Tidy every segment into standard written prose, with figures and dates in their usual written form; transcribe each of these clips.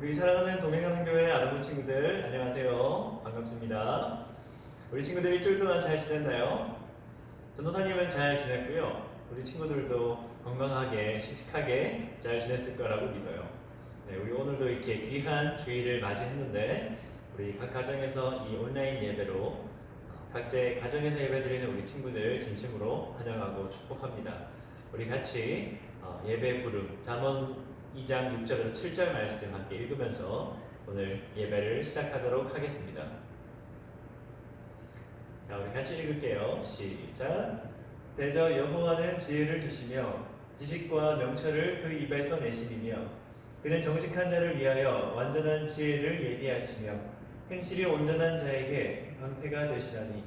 우리 사랑하는 동행하는 교회 아동부 친구들 안녕하세요. 반갑습니다. 우리 친구들 일주일 동안 잘 지냈나요? 전도사님은 잘 지냈고요. 우리 친구들도 건강하게 씩씩하게 잘 지냈을 거라고 믿어요. 네, 우리 오늘도 이렇게 귀한 주일을 맞이했는데 우리 각 가정에서 이 온라인 예배로 각자의 가정에서 예배드리는 우리 친구들 진심으로 환영하고 축복합니다. 우리 같이 예배 부름 잠언 2장 6절에서 7절 말씀 함께 읽으면서 오늘 예배를 시작하도록 하겠습니다. 자, 우리 같이 읽을게요. 시작. 대저 여호와는 지혜를 주시며 지식과 명철을 그 입에서 내시리며 그는 정직한 자를 위하여 완전한 지혜를 예비하시며 행실이 온전한 자에게 방패가 되시나니.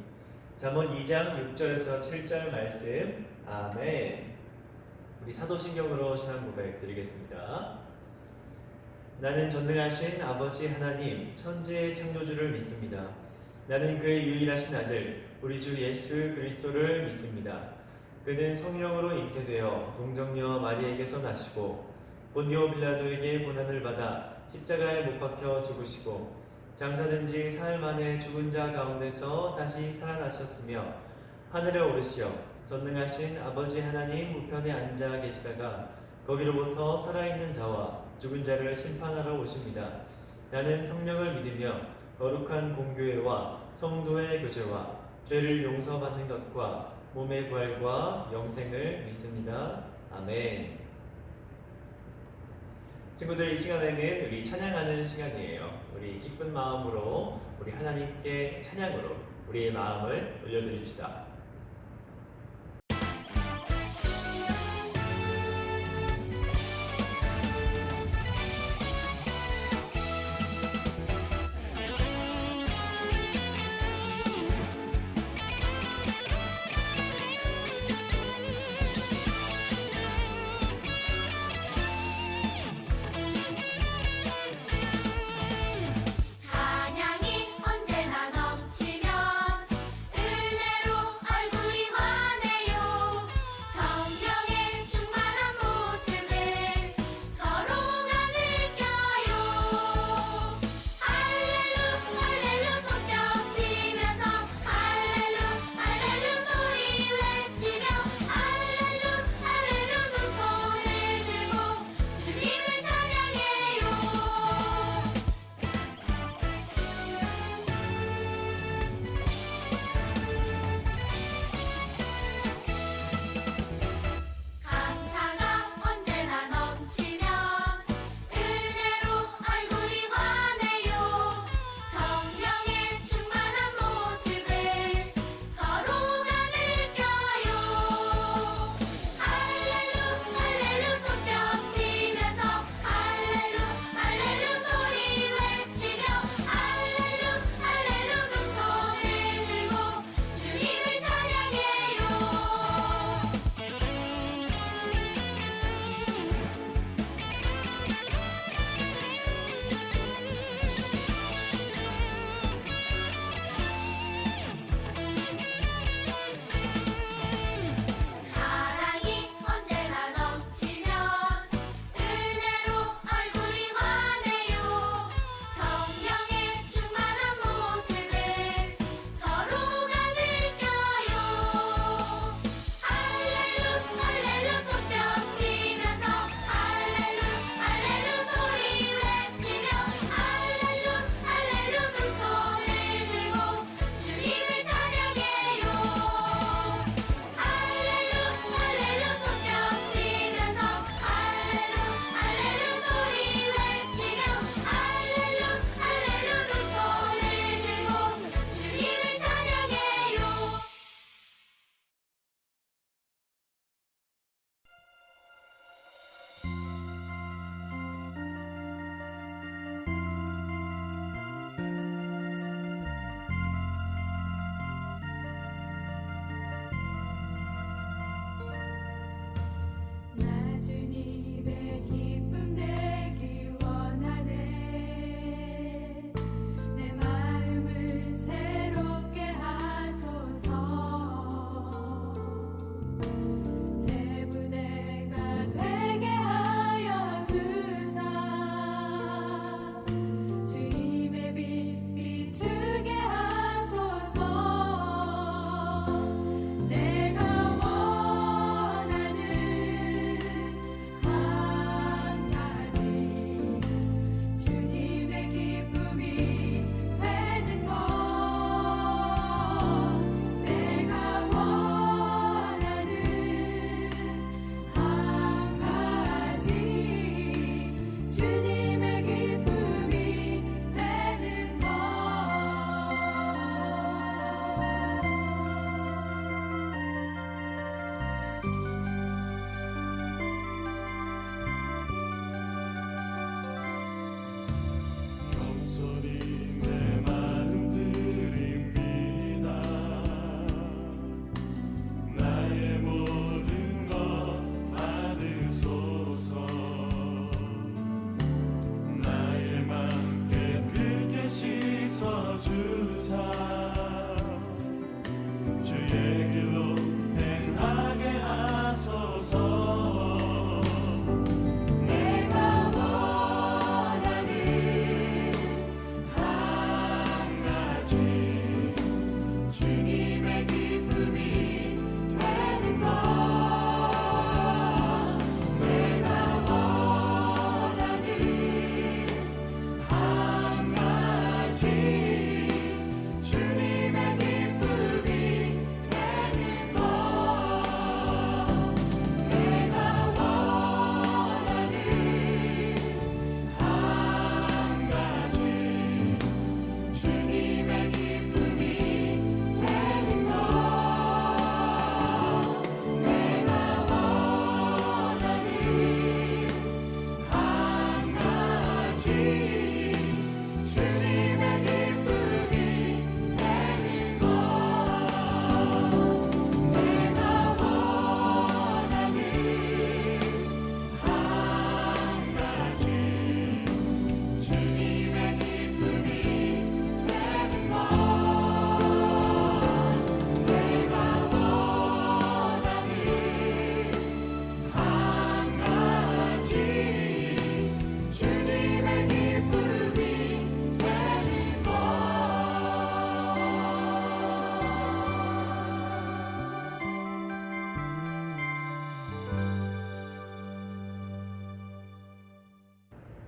잠언 2장 6절에서 7절 말씀. 아멘. 우리 사도신경으로 신앙 고백 드리겠습니다. 나는 전능하신 아버지 하나님 천지의 창조주를 믿습니다. 나는 그의 유일하신 아들 우리 주 예수 그리스도를 믿습니다. 그는 성령으로 잉태되어 동정녀 마리에게서 나시고 본디오 빌라도에게 고난을 받아 십자가에 못 박혀 죽으시고 장사된 지 사흘 만에 죽은 자 가운데서 다시 살아나셨으며 하늘에 오르시어 전능하신 아버지 하나님 우편에 앉아 계시다가 거기로부터 살아있는 자와 죽은 자를 심판하러 오십니다. 나는 성령을 믿으며 거룩한 공교회와 성도의 교제와 죄를 용서받는 것과 몸의 부활과 영생을 믿습니다. 아멘. 친구들, 이 시간에는 우리 찬양하는 시간이에요. 우리 기쁜 마음으로 우리 하나님께 찬양으로 우리의 마음을 올려드립시다. 찬양이 언제나 넘치면 은혜로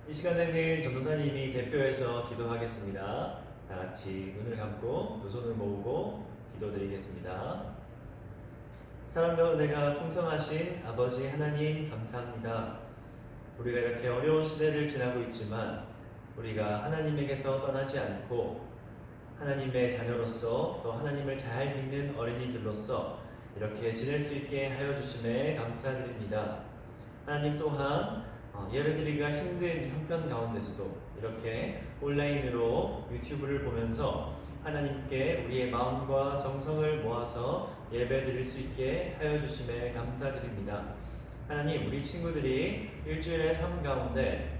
이 시간에는 전도사님이 대표해서 기도하겠습니다. 다 같이 눈을 감고 두 손을 모으고 기도드리겠습니다. 사랑과 은혜가 풍성하신 아버지 하나님 감사합니다. 우리가 이렇게 어려운 시대를 지나고 있지만 우리가 하나님에게서 떠나지 않고 하나님의 자녀로서 또 하나님을 잘 믿는 어린이들로서 이렇게 지낼 수 있게 하여 주심에 감사드립니다. 하나님 또한 예배드리기가 힘든 형편 가운데서도 이렇게 온라인으로 유튜브를 보면서 하나님께 우리의 마음과 정성을 모아서 예배드릴 수 있게 하여 주심에 감사드립니다. 하나님, 우리 친구들이 일주일의 삶 가운데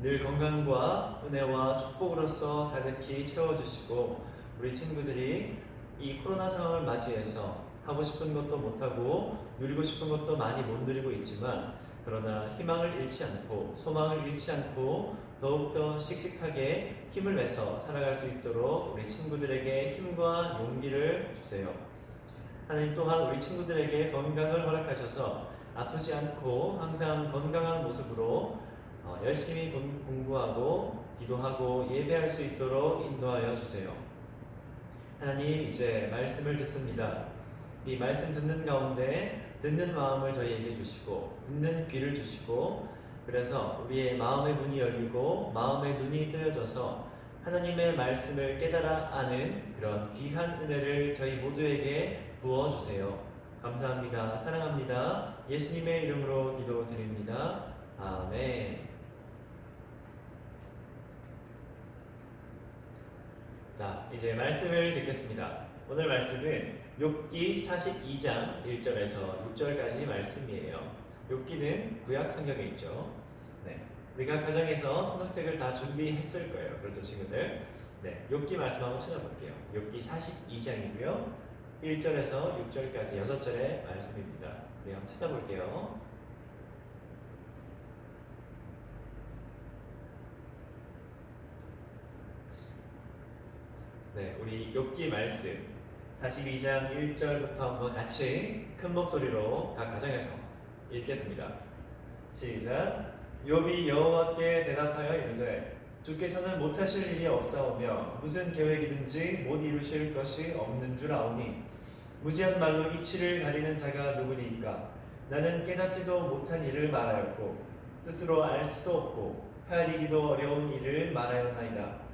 늘 건강과 은혜와 축복으로서 가득히 채워주시고 우리 친구들이 이 코로나 상황을 맞이해서 하고 싶은 것도 못하고 누리고 싶은 것도 많이 못 누리고 있지만 그러나 희망을 잃지 않고 소망을 잃지 않고 더욱더 씩씩하게 힘을 내서 살아갈 수 있도록 우리 친구들에게 힘과 용기를 주세요. 하나님 또한 우리 친구들에게 건강을 허락하셔서 아프지 않고 항상 건강한 모습으로 열심히 공부하고 기도하고 예배할 수 있도록 인도하여 주세요. 하나님, 이제 말씀을 듣습니다. 이 말씀 듣는 가운데 듣는 마음을 저희에게 주시고 듣는 귀를 주시고 그래서 우리의 마음의 문이 열리고 마음의 눈이 뜨여져서 하나님의 말씀을 깨달아 아는 그런 귀한 은혜를 저희 모두에게 부어주세요. 감사합니다. 사랑합니다. 예수님의 이름으로 기도드립니다. 아멘. 자, 이제 말씀을 듣겠습니다. 오늘 말씀은 욥기 42장 1절에서 6절까지 말씀이에요. 욥기는 구약 성경에 있죠. 네, 우리가 가정에서 성경책을 다 준비했을 거예요. 그렇죠, 친구들? 네, 욥기 말씀 한번 찾아볼게요. 욥기 42장이고요. 1절에서 6절까지 6절의 말씀입니다. 우리 한번 찾아볼게요. 네, 우리 욥기 말씀 42장 1절부터 한번 같이 큰 목소리로 각 가정에서 읽겠습니다. 시작. 욥이 여호와께 대답하여 이르되 주께서는 못하실 일이 없사오며 무슨 계획이든지 못 이루실 것이 없는 줄 아오니 무지한 말로 이치를 가리는 자가 누구니까. 나는 깨닫지도 못한 일을 말하였고 스스로 알 수도 없고 헤아리기도 어려운 일을 말하였나이다.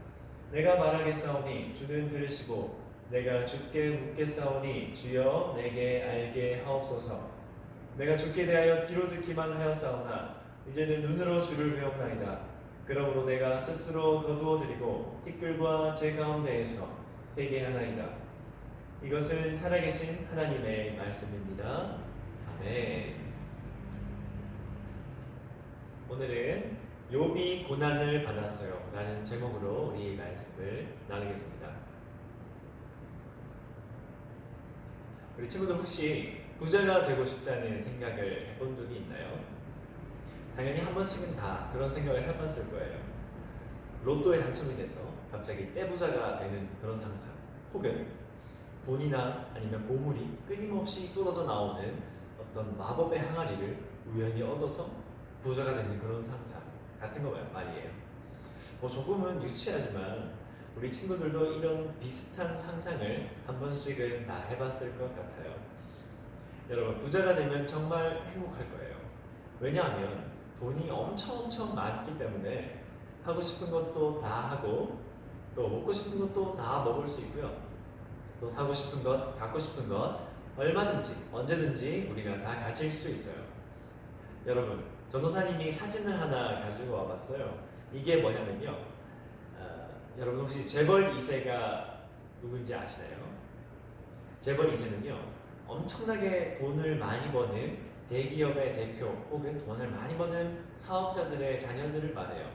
내가 말하겠사오니 주는 들으시고 내가 주께 묻겠사오니 주여 내게 알게 하옵소서. 내가 주께 대하여 귀로 듣기만 하였사오나 이제는 눈으로 주를 배웠나이다. 그러므로 내가 스스로 거두어 드리고 티끌과 제 가운데에서 회개하나이다. 이것은 살아계신 하나님의 말씀입니다. 아멘. 오늘은 욥이 고난을 받았어요 라는 제목으로 우리 말씀을 나누겠습니다. 우리 친구들 혹시 부자가 되고 싶다는 생각을 해본 적이 있나요? 당연히 한 번씩은 다 그런 생각을 해봤을 거예요. 로또에 당첨이 돼서 갑자기 떼부자가 되는 그런 상상, 혹은 돈이나 아니면 보물이 끊임없이 쏟아져 나오는 어떤 마법의 항아리를 우연히 얻어서 부자가 되는 그런 상상 같은 거 말이에요. 조금은 유치하지만 우리 친구들도 이런 비슷한 상상을 한 번씩은 다 해봤을 것 같아요. 여러분, 부자가 되면 정말 행복할 거예요. 왜냐하면 돈이 엄청 많기 때문에 하고 싶은 것도 다 하고 또 먹고 싶은 것도 다 먹을 수 있고요. 또 사고 싶은 것, 갖고 싶은 것 얼마든지 언제든지 우리가 다 가질 수 있어요. 여러분, 전도사님이 사진을 하나 가지고 와봤어요. 이게 뭐냐면요, 여러분 혹시 재벌 2세가 누군지 아시나요? 재벌 2세는요 엄청나게 돈을 많이 버는 대기업의 대표 혹은 돈을 많이 버는 사업가들의 자녀들을 말해요.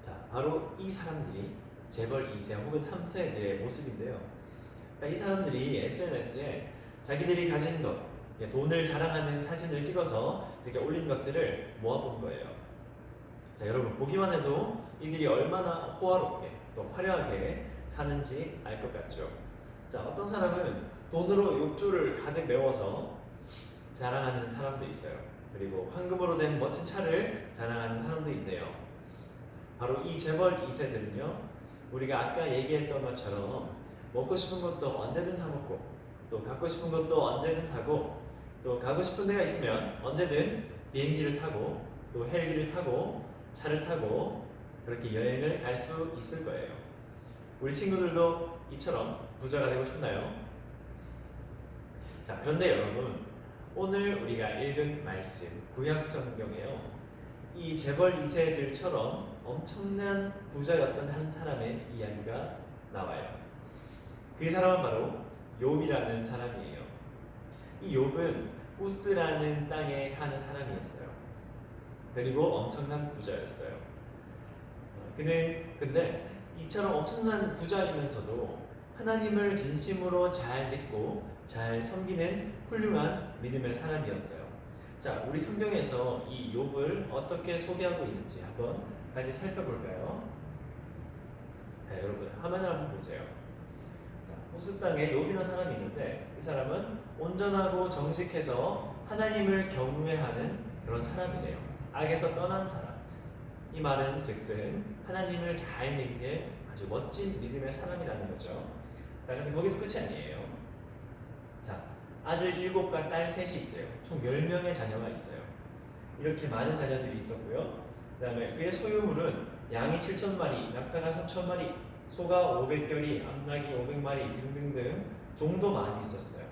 자, 바로 이 사람들이 재벌 2세 혹은 3세들의 모습인데요. 그러니까 이 사람들이 SNS에 자기들이 가진 것, 돈을 자랑하는 사진을 찍어서 이렇게 올린 것들을 모아본 거예요. 자, 여러분 보기만 해도 이들이 얼마나 호화롭게 또 화려하게 사는지 알 것 같죠. 자, 어떤 사람은 돈으로 욕조를 가득 메워서 자랑하는 사람도 있어요. 그리고 황금으로 된 멋진 차를 자랑하는 사람도 있네요. 바로 이 재벌 2세들은요, 우리가 아까 얘기했던 것처럼 먹고 싶은 것도 언제든 사 먹고, 또 갖고 싶은 것도 언제든 사고, 또 가고 싶은 데가 있으면 언제든 비행기를 타고, 또 헬기를 타고, 차를 타고 그렇게 여행을 갈 수 있을 거예요. 우리 친구들도 이처럼 부자가 되고 싶나요? 자, 그런데 여러분, 오늘 우리가 읽은 말씀 구약 성경에요, 이 재벌 2세들처럼 엄청난 부자였던 한 사람의 이야기가 나와요. 그 사람은 바로 욥이라는 사람이에요. 이 욥은 우스라는 땅에 사는 사람이었어요. 그리고 엄청난 부자였어요. 그는 근데 이처럼 엄청난 부자이면서도 하나님을 진심으로 잘 믿고 잘 섬기는 훌륭한 믿음의 사람이었어요. 자, 우리 성경에서 이 욥을 어떻게 소개하고 있는지 한번 같이 살펴볼까요? 네, 여러분 화면을 한번 보세요. 자, 우스 땅에 욥이라는 사람이 있는데 이 사람은 온전하고 정직해서 하나님을 경외하는 그런 사람이래요. 악에서 떠난 사람. 이 말은 즉슨 하나님을 잘 믿는 아주 멋진 믿음의 사람이라는 거죠. 자, 근데 거기서 끝이 아니에요. 자, 아들 7과 딸 3이 있대요. 총 10명의 자녀가 있어요. 이렇게 많은 자녀들이 있었고요. 그 다음에 그의 소유물은 양이 7,000마리, 낙타가 3,000마리, 소가 500결이, 암낙이 500마리 등등등 종도 많이 있었어요.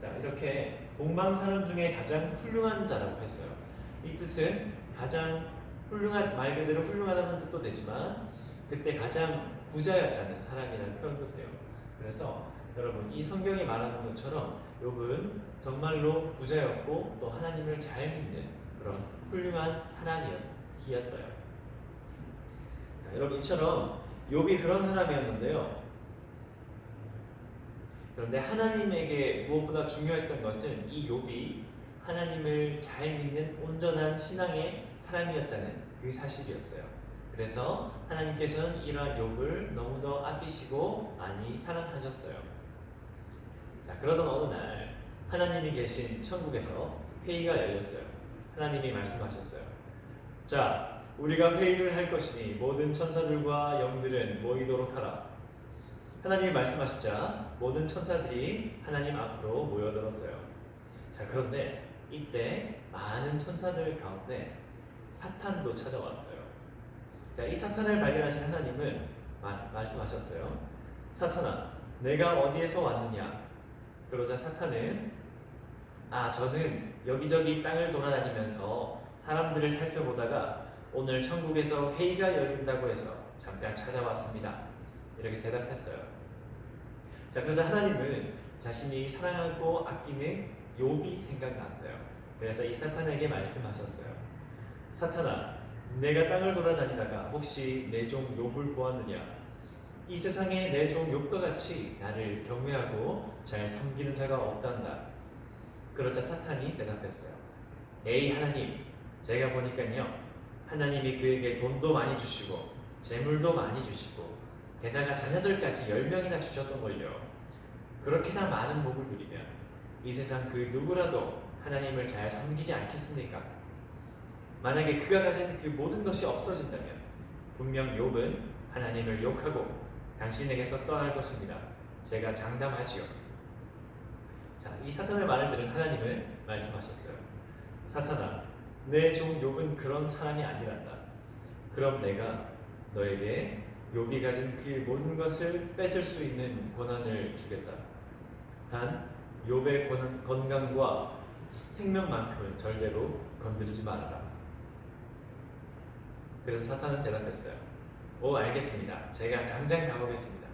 자, 이렇게 동방사람 중에 가장 훌륭한 자라고 했어요. 이 뜻은 가장 훌륭한, 말 그대로 훌륭하다는 뜻도 되지만 그때 가장 부자였다는 사람이라는 표현도 돼요. 그래서 여러분, 이 성경이 말하는 것처럼 욥은 정말로 부자였고 또 하나님을 잘 믿는 그런 훌륭한 사람이었어요. 자, 여러분, 이처럼 욥이 그런 사람이었는데요. 그런데 하나님에게 무엇보다 중요했던 것은 이 욥이 하나님을 잘 믿는 온전한 신앙의 사람이었다는 그 사실이었어요. 그래서 하나님께서는 이러한 욥을 너무도 아끼시고 많이 사랑하셨어요. 자, 그러던 어느 날 하나님이 계신 천국에서 회의가 열렸어요. 하나님이 말씀하셨어요. 자, 우리가 회의를 할 것이니 모든 천사들과 영들은 모이도록 하라. 하나님이 말씀하시자 모든 천사들이 하나님 앞으로 모여들었어요. 자, 그런데 이때 많은 천사들 가운데 사탄도 찾아왔어요. 자, 이 사탄을 발견하신 하나님은 말씀하셨어요. 사탄아, 내가 어디에서 왔느냐? 그러자 사탄은 저는 여기저기 땅을 돌아다니면서 사람들을 살펴보다가 오늘 천국에서 회의가 열린다고 해서 잠깐 찾아왔습니다. 이렇게 대답했어요. 자, 그러자 하나님은 자신이 사랑하고 아끼는 욥이 생각났어요. 그래서 이 사탄에게 말씀하셨어요. 사탄아, 내가 땅을 돌아다니다가 혹시 내 종 욥을 보았느냐? 이 세상에 내 종 욥과 같이 나를 경외하고 잘 섬기는 자가 없단다. 그러자 사탄이 대답했어요. 에이 하나님, 제가 보니까요, 하나님이 그에게 돈도 많이 주시고 재물도 많이 주시고 게다가 자녀들까지 10명이나 주셨던걸요. 그렇게나 많은 복을 누리면 이 세상 그 누구라도 하나님을 잘 섬기지 않겠습니까? 만약에 그가 가진 그 모든 것이 없어진다면 분명 욥은 하나님을 욕하고 당신에게서 떠날 것입니다. 제가 장담하지요. 자, 이 사탄의 말을 들은 하나님은 말씀하셨어요. 사탄아, 내 종 욥은 그런 사람이 아니란다. 그럼 내가 너에게 욥이 가진 그 모든 것을 뺏을 수 있는 권한을 주겠다. 단 욥의 건강과 생명만큼은 절대로 건드리지 말아라. 그래서 사탄은 대답했어요. 오, 알겠습니다. 제가 당장 가보겠습니다.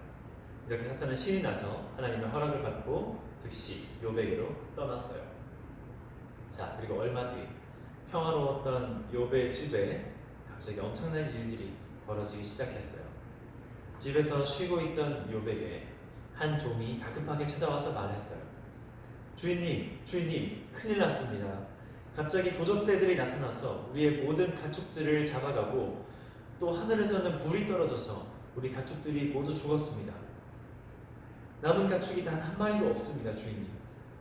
이렇게 사탄은 신이 나서 하나님의 허락을 받고 즉시 욥에게로 떠났어요. 자, 그리고 얼마 뒤 평화로웠던 욥의 집에 갑자기 엄청난 일들이 벌어지기 시작했어요. 집에서 쉬고 있던 욥에게 한 종이 다급하게 찾아와서 말했어요. 주인님, 큰일 났습니다. 갑자기 도적대들이 나타나서 우리의 모든 가축들을 잡아가고 또 하늘에서는 불이 떨어져서 우리 가축들이 모두 죽었습니다. 남은 가축이 단 한 마리도 없습니다, 주인님.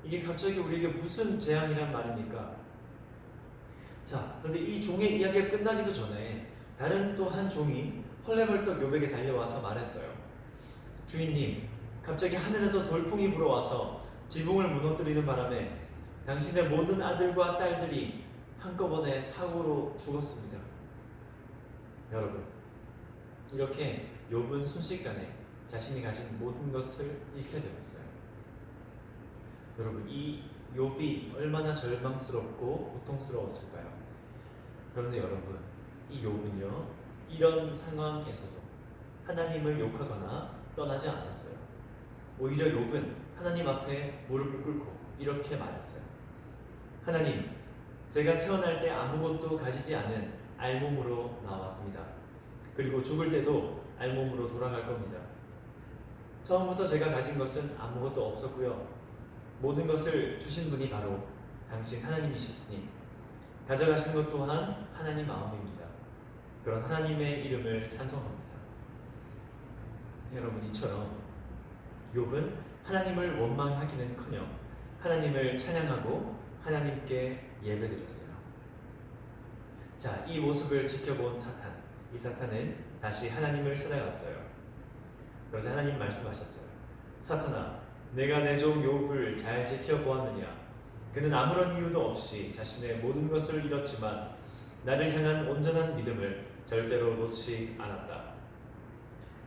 이게 갑자기 우리에게 무슨 재앙이란 말입니까? 자, 그런데 이 종의 이야기가 끝나기도 전에 다른 또 한 종이 헐레벌떡 욥에게 달려와서 말했어요. 주인님, 갑자기 하늘에서 돌풍이 불어와서 지붕을 무너뜨리는 바람에 당신의 모든 아들과 딸들이 한꺼번에 사고로 죽었습니다. 여러분, 이렇게 욥은 순식간에 자신이 가진 모든 것을 잃게 되었어요. 여러분, 이 욥이 얼마나 절망스럽고 고통스러웠을까요? 그런데 여러분, 이 욥은요, 이런 상황에서도 하나님을 욕하거나 떠나지 않았어요. 오히려 욥은 하나님 앞에 무릎을 꿇고 이렇게 말했어요. 하나님, 제가 태어날 때 아무것도 가지지 않은 알몸으로 나왔습니다. 그리고 죽을 때도 알몸으로 돌아갈 겁니다. 처음부터 제가 가진 것은 아무것도 없었고요. 모든 것을 주신 분이 바로 당신 하나님이셨으니 가져가시는 것 또한 하나님 마음입니다. 그런 하나님의 이름을 찬송합니다. 여러분, 이처럼 욥은 하나님을 원망하기는커녕 하나님을 찬양하고 하나님께 예배드렸어요. 자, 이 모습을 지켜본 사탄, 이 사탄은 다시 하나님을 찾아갔어요. 그러자 하나님 말씀하셨어요. 사탄아, 내가 내 종 욥을 잘 지켜보았느냐? 그는 아무런 이유도 없이 자신의 모든 것을 잃었지만 나를 향한 온전한 믿음을 절대로 놓지 않았다.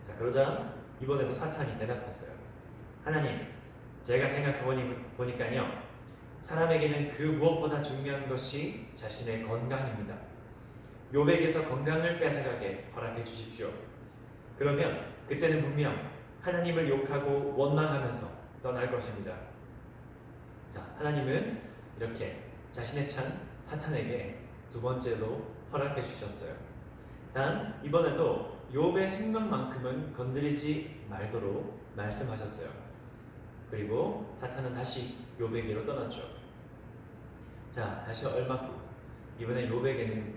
자, 그러자 이번에도 사탄이 대답했어요. 하나님, 제가 생각해보니까요, 사람에게는 그 무엇보다 중요한 것이 자신의 건강입니다. 욥에게서 건강을 뺏어가게 허락해 주십시오. 그러면 그때는 분명 하나님을 욕하고 원망하면서 떠날 것입니다. 자, 하나님은 이렇게 자신의 찬 사탄에게 두 번째로 허락해 주셨어요. 단 이번에도 욥의 생명만큼은 건드리지 말도록 말씀하셨어요. 그리고 사탄은 다시 욥에게로 떠났죠. 자, 다시 얼마 후 이번에는요,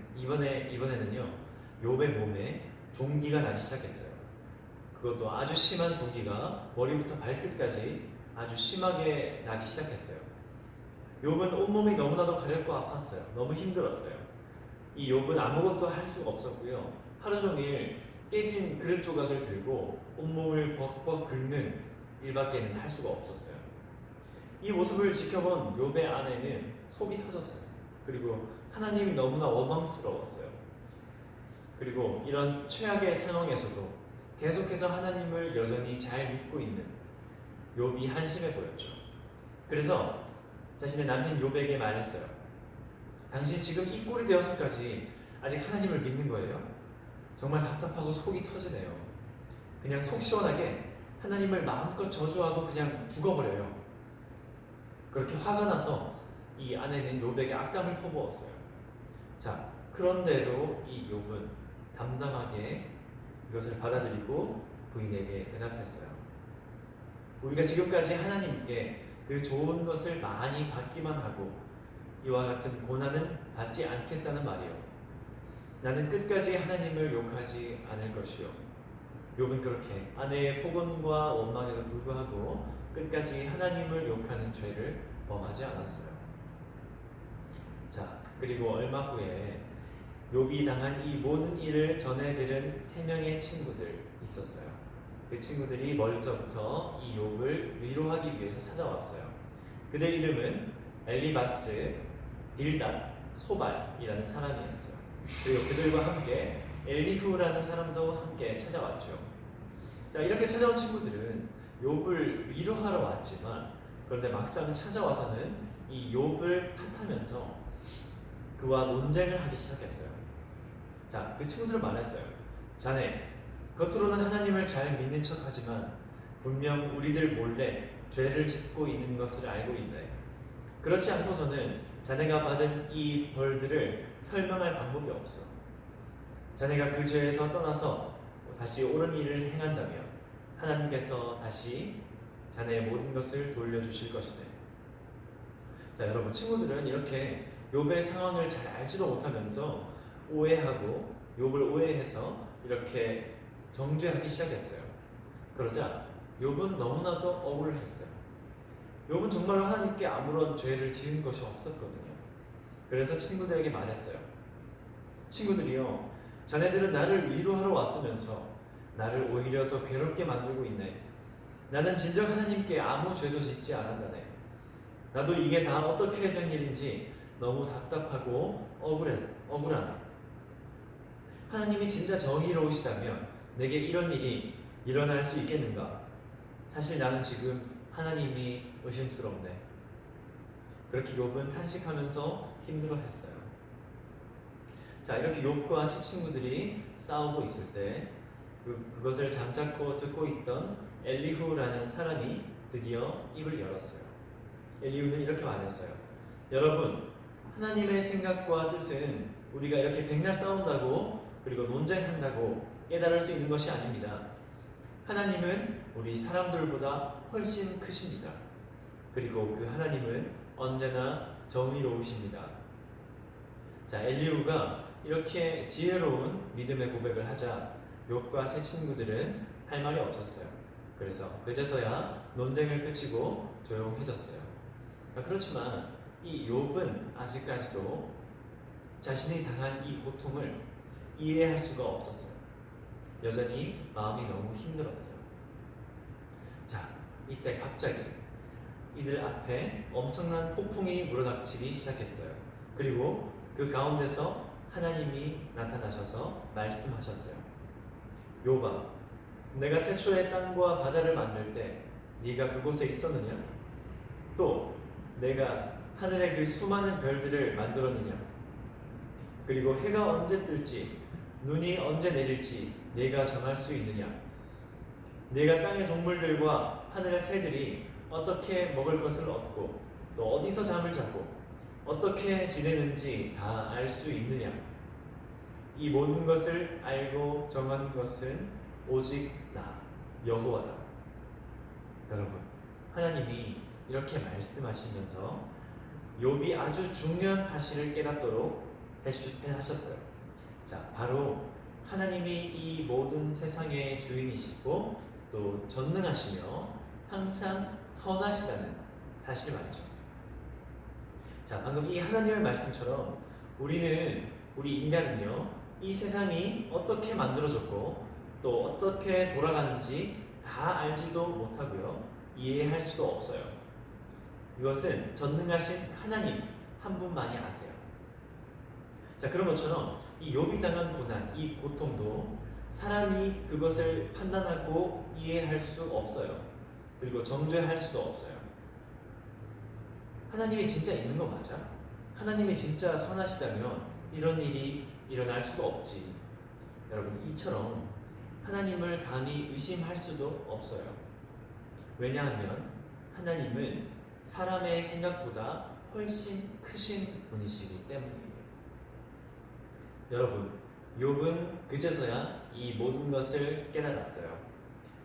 욥의 몸에 종기가 나기 시작했어요. 그것도 아주 심한 종기가 머리부터 발끝까지 아주 심하게 나기 시작했어요. 욥은 온몸이 너무나도 가렵고 아팠어요. 너무 힘들었어요. 이 욥은 아무것도 할 수가 없었고요. 하루 종일 깨진 그릇 조각을 들고 온몸을 벅벅 긁는 일밖에는 할 수가 없었어요. 이 모습을 지켜본 욥의 아내는 속이 터졌어요. 그리고 하나님이 너무나 원망스러웠어요. 그리고 이런 최악의 상황에서도 계속해서 하나님을 여전히 잘 믿고 있는 욥이 한심해 보였죠. 그래서 자신의 남편 욥에게 말했어요. 당신 지금 이 꼴이 되어서까지 아직 하나님을 믿는 거예요? 정말 답답하고 속이 터지네요. 그냥 속 시원하게 하나님을 마음껏 저주하고 그냥 죽어버려요. 그렇게 화가 나서 이 아내는 욥에게 악담을 퍼부었어요. 자, 그런데도 이 욥은 담담하게 이것을 받아들이고 부인에게 대답했어요. 우리가 지금까지 하나님께 그 좋은 것을 많이 받기만 하고 이와 같은 고난은 받지 않겠다는 말이요. 나는 끝까지 하나님을 욕하지 않을 것이요. 욥은 그렇게 아내의 폭언과 원망에도 불구하고 끝까지 하나님을 욕하는 죄를 범하지 않았어요. 자, 그리고 얼마 후에 욥이 당한 이 모든 일을 전해들은 3명의 친구들 있었어요. 그 친구들이 멀리서부터 이 욥을 위로하기 위해서 찾아왔어요. 그들 이름은 엘리바스, 빌닷, 소발이라는 사람이었어요. 그리고 그들과 함께 엘리후라는 사람도 함께 찾아왔죠. 자, 이렇게 찾아온 친구들은 욥을 위로하러 왔지만 그런데 막상 찾아와서는 이 욥을 탓하면서 그와 논쟁을 하기 시작했어요. 자, 그 친구들은 말했어요. 자네, 겉으로는 하나님을 잘 믿는 척하지만 분명 우리들 몰래 죄를 짓고 있는 것을 알고 있네. 그렇지 않고서는 자네가 받은 이 벌들을 설명할 방법이 없어. 자네가 그 죄에서 떠나서 다시 옳은 일을 행한다면 하나님께서 다시 자네의 모든 것을 돌려주실 것이네. 자, 여러분, 친구들은 이렇게 욥의 상황을 잘 알지도 못하면서 오해하고 욥을 오해해서 이렇게 정죄하기 시작했어요. 그러자 욥은 너무나도 억울했어요. 욥은 정말로 하나님께 아무런 죄를 지은 것이 없었거든요. 그래서 친구들에게 말했어요. 친구들이요, 자네들은 나를 위로하러 왔으면서 나를 오히려 더 괴롭게 만들고 있네. 나는 진정 하나님께 아무 죄도 짓지 않았다네. 나도 이게 다 어떻게 된 일인지 너무 답답하고 억울하네. 하나님이 진짜 정의로우시다면 내게 이런 일이 일어날 수 있겠는가? 사실 나는 지금 하나님이 의심스럽네. 그렇게 욥은 탄식하면서 힘들어했어요. 자, 이렇게 욥과 세 친구들이 싸우고 있을 때 그것을 잠자코 듣고 있던 엘리후라는 사람이 드디어 입을 열었어요. 엘리후는 이렇게 말했어요. 여러분, 하나님의 생각과 뜻은 우리가 이렇게 백날 싸운다고 그리고 논쟁한다고 깨달을 수 있는 것이 아닙니다. 하나님은 우리 사람들보다 훨씬 크십니다. 그리고 그 하나님은 언제나 정의로우십니다. 자, 엘리후가 이렇게 지혜로운 믿음의 고백을 하자 욥과 세 친구들은 할 말이 없었어요. 그래서 그제서야 논쟁을 그치고 조용해졌어요. 그렇지만 이 욥은 아직까지도 자신이 당한 이 고통을 이해할 수가 없었어요. 여전히 마음이 너무 힘들었어요. 자, 이때 갑자기 이들 앞에 엄청난 폭풍이 물어닥치기 시작했어요. 그리고 그 가운데서 하나님이 나타나셔서 말씀하셨어요. 욥아, 내가 태초에 땅과 바다를 만들 때 네가 그곳에 있었느냐? 또 내가 하늘의 그 수많은 별들을 만들었느냐? 그리고 해가 언제 뜰지 눈이 언제 내릴지 네가 정할 수 있느냐? 네가 땅의 동물들과 하늘의 새들이 어떻게 먹을 것을 얻고 또 어디서 잠을 자고 어떻게 지내는지 다 알 수 있느냐? 이 모든 것을 알고 정하는 것은 오직 나 여호와다. 여러분, 하나님이 이렇게 말씀하시면서 욥이 아주 중요한 사실을 깨닫도록 하셨어요. 자, 바로 하나님이 이 모든 세상의 주인이시고 또 전능하시며 항상 선하시다는 사실 말이죠. 자, 방금 이 하나님의 말씀처럼 우리 인간은요, 이 세상이 어떻게 만들어졌고 또 어떻게 돌아가는지 다 알지도 못하고요, 이해할 수도 없어요. 이것은 전능하신 하나님 한 분만이 아세요. 자, 그런 것처럼 이 욥이 당한 고난, 이 고통도 사람이 그것을 판단하고 이해할 수 없어요. 그리고 정죄할 수도 없어요. 하나님이 진짜 있는 거 맞아? 하나님이 진짜 선하시다면 이런 일이 일어날 수가 없지. 여러분, 이처럼 하나님을 감히 의심할 수도 없어요. 왜냐하면 하나님은 사람의 생각보다 훨씬 크신 분이시기 때문이에요. 여러분, 욥은 그제서야 이 모든 것을 깨달았어요.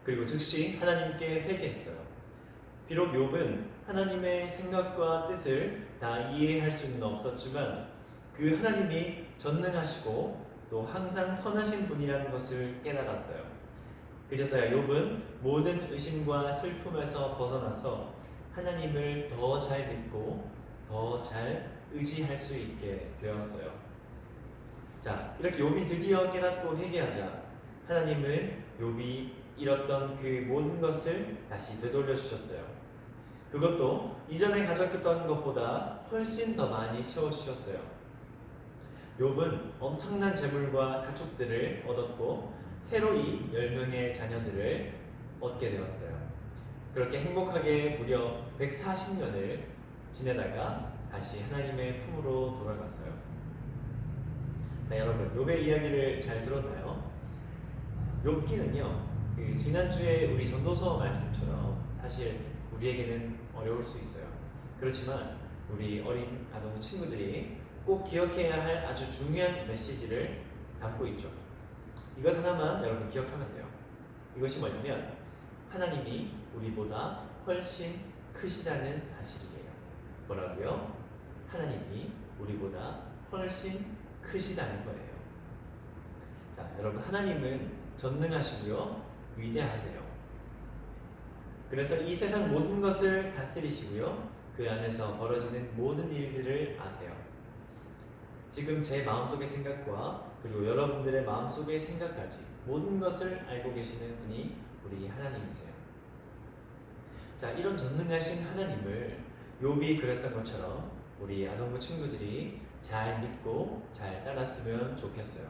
그리고 즉시 하나님께 회개했어요. 비록 욥은 하나님의 생각과 뜻을 다 이해할 수는 없었지만 그 하나님이 전능하시고 또 항상 선하신 분이라는 것을 깨달았어요. 그제서야 욥은 모든 의심과 슬픔에서 벗어나서 하나님을 더 잘 믿고 더 잘 의지할 수 있게 되었어요. 자, 이렇게 욥이 드디어 깨닫고 회개하자 하나님은 욥이 잃었던 그 모든 것을 다시 되돌려 주셨어요. 그것도 이전에 가졌던 것보다 훨씬 더 많이 채워주셨어요. 욥은 엄청난 재물과 가축들을 얻었고 새로이 10명의 자녀들을 얻게 되었어요. 그렇게 행복하게 무려 140년을 지내다가 다시 하나님의 품으로 돌아갔어요. 네, 여러분, 욥의 이야기를 잘 들었나요? 욥기는요, 지난주에 우리 전도서 말씀처럼 사실 우리에게는 어려울 수 있어요. 그렇지만 우리 어린 아동 친구들이 꼭 기억해야 할 아주 중요한 메시지를 담고 있죠. 이것 하나만 여러분 기억하면 돼요. 이것이 뭐냐면 하나님이 우리보다 훨씬 크시다는 사실이에요. 뭐라고요? 하나님이 우리보다 훨씬 크시다는 거예요. 자, 여러분, 하나님은 전능하시고요, 위대하세요. 그래서 이 세상 모든 것을 다스리시고요, 그 안에서 벌어지는 모든 일들을 아세요. 지금 제 마음속의 생각과 그리고 여러분들의 마음속의 생각까지 모든 것을 알고 계시는 분이 우리 하나님이세요. 자, 이런 전능하신 하나님을 욥이 그랬던 것처럼 우리 아동부 친구들이 잘 믿고 잘 따랐으면 좋겠어요.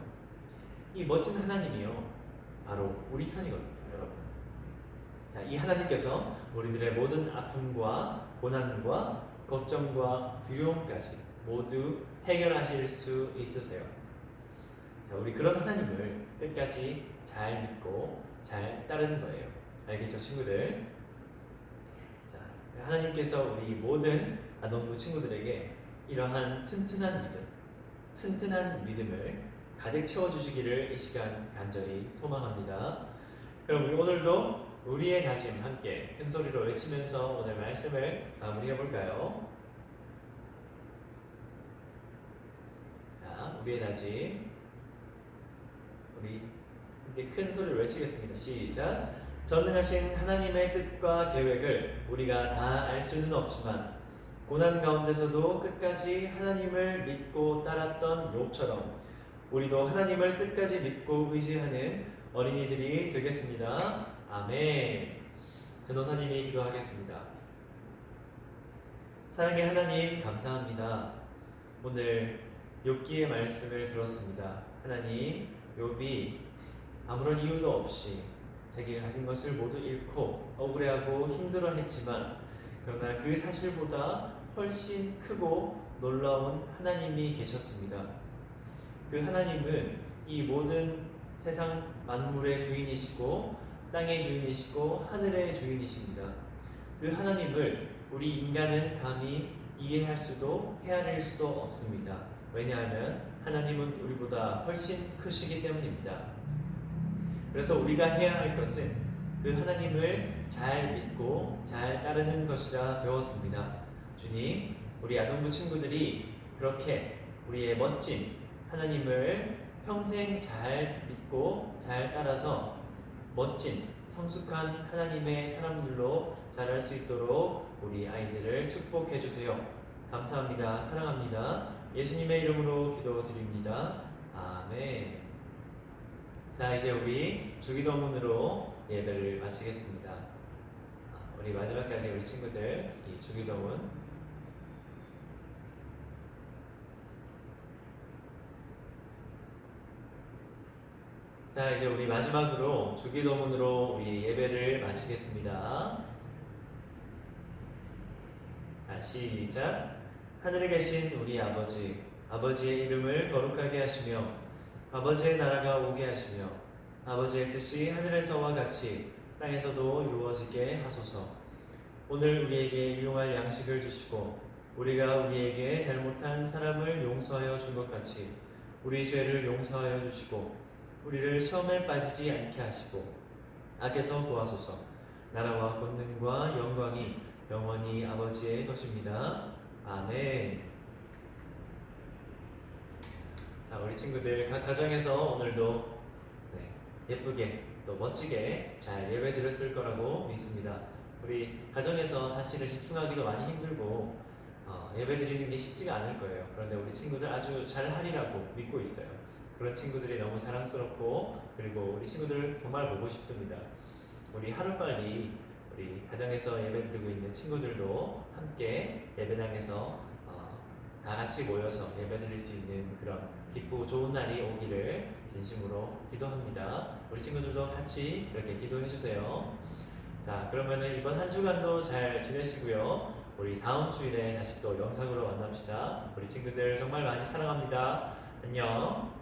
이 멋진 하나님이요, 바로 우리 편이거든요, 여러분. 자, 이 하나님께서 우리들의 모든 아픔과 고난과 걱정과 두려움까지 모두 해결하실 수 있으세요. 자, 우리 그런 하나님을 끝까지 잘 믿고 잘 따르는 거예요. 알겠죠, 친구들? 자, 하나님께서 우리 모든 아동부 친구들에게 이러한 튼튼한 믿음을 가득 채워주시기를 이 시간 간절히 소망합니다. 그럼 우리 오늘도 우리의 다짐 함께 큰 소리로 외치면서 오늘 말씀을 마무리해 볼까요? 자, 우리의 다짐, 우리 함께 큰 소리로 외치겠습니다. 시작. 전능하신 하나님의 뜻과 계획을 우리가 다 알 수는 없지만 고난 가운데서도 끝까지 하나님을 믿고 따랐던 욥처럼 우리도 하나님을 끝까지 믿고 의지하는 어린이들이 되겠습니다. 아멘. 전도사님이 기도하겠습니다. 사랑의 하나님, 감사합니다. 오늘 욥기의 말씀을 들었습니다. 하나님, 욥이 아무런 이유도 없이 자기가 가진 것을 모두 잃고 억울해하고 힘들어했지만 그러나 그 사실보다 훨씬 크고 놀라운 하나님이 계셨습니다. 그 하나님은 이 모든 세상 만물의 주인이시고 땅의 주인이시고 하늘의 주인이십니다. 그 하나님을 우리 인간은 감히 이해할 수도 헤아릴 수도 없습니다. 왜냐하면 하나님은 우리보다 훨씬 크시기 때문입니다. 그래서 우리가 해야 할 것은 그 하나님을 잘 믿고 잘 따르는 것이라 배웠습니다. 주님, 우리 아동부 친구들이 그렇게 우리의 멋진 하나님을 평생 잘 믿고 잘 따라서 멋진 성숙한 하나님의 사람들로 자랄 수 있도록 우리 아이들을 축복해 주세요. 감사합니다. 사랑합니다. 예수님의 이름으로 기도드립니다. 아멘. 자, 이제 우리 주기도문으로 예배를 마치겠습니다. 우리 마지막까지 우리 친구들 이 주기도문 자, 이제 우리 마지막으로 주기도문으로 우리 예배를 마치겠습니다. 시작. 하늘에 계신 우리 아버지, 아버지의 이름을 거룩하게 하시며 아버지의 나라가 오게 하시며 아버지의 뜻이 하늘에서와 같이 땅에서도 이루어지게 하소서. 오늘 우리에게 일용할 양식을 주시고 우리가 우리에게 잘못한 사람을 용서하여 준 것 같이 우리 죄를 용서하여 주시고 우리를 시험에 빠지지 않게 하시고 악에서 구하소서. 나라와 권능과 영광이 영원히 아버지의 것입니다. 아멘. 자, 우리 친구들 각 가정에서 오늘도 예쁘게 또 멋지게 잘 예배 드렸을 거라고 믿습니다. 우리 가정에서 사실은 집중하기도 많이 힘들고 예배 드리는 게 쉽지가 않을 거예요. 그런데 우리 친구들 아주 잘 하리라고 믿고 있어요. 그런 친구들이 너무 자랑스럽고 그리고 우리 친구들 정말 보고 싶습니다. 우리 하루빨리 우리 가정에서 예배드리고 있는 친구들도 함께 예배당에서 다 같이 모여서 예배드릴 수 있는 그런 기쁘고 좋은 날이 오기를 진심으로 기도합니다. 우리 친구들도 같이 이렇게 기도해 주세요. 자, 그러면은 이번 한 주간도 잘 지내시고요. 우리 다음 주일에 다시 또 영상으로 만납시다. 우리 친구들 정말 많이 사랑합니다. 안녕.